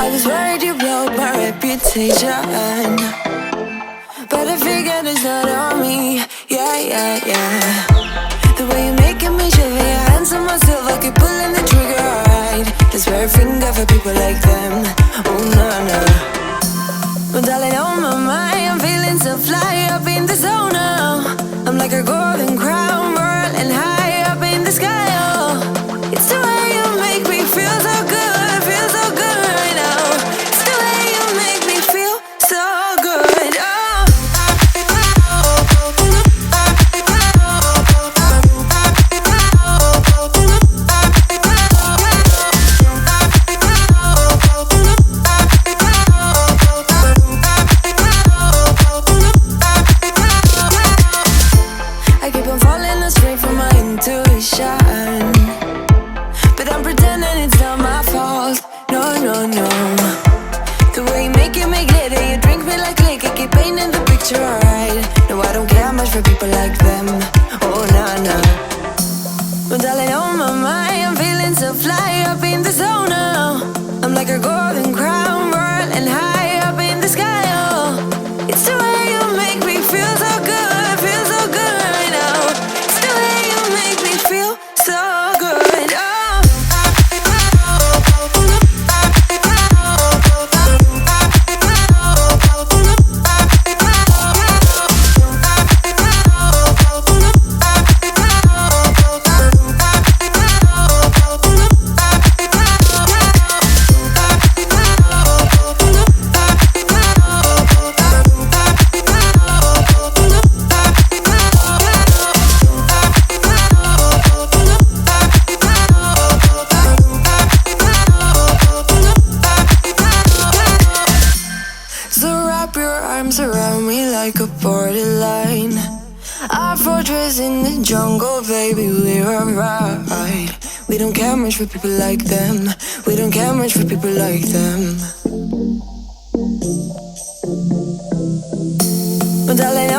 I was worried you blow my reputation, but I figured it's not on me. Yeah, yeah, yeah. The way you're making me shiver, your hands on myself, I keep pulling the trigger, alright. This very finger for people like them. Oh, no, no. Well, darling, on my mind, I'm feeling so fly up in the zone now. I'm like a golden crown, whirling high up in the sky, oh. It's the way you make me feel so good, feel so good right now. It's the way you make me feel so good, oh. I keep on falling astray from my intuition, but I'm pretending it's not my fault. No, no, no. The way you make it glitter, you drink me like liquor, keep painting the picture, alright. No, I don't care much for people like them. Oh, nah, nah. Well, darling, on my mind, I'm feeling so fly up in the zone now. I'm like a golden crown, whirling high up in the sky, oh. It's the way you make me feel so good, feel so good right now. It's the way you make me feel so good, oh. So wrap your arms around me like a borderline. Our fortress in the jungle, baby, we're alright. We don't care much for people like them. We don't care much for people like them. But darling,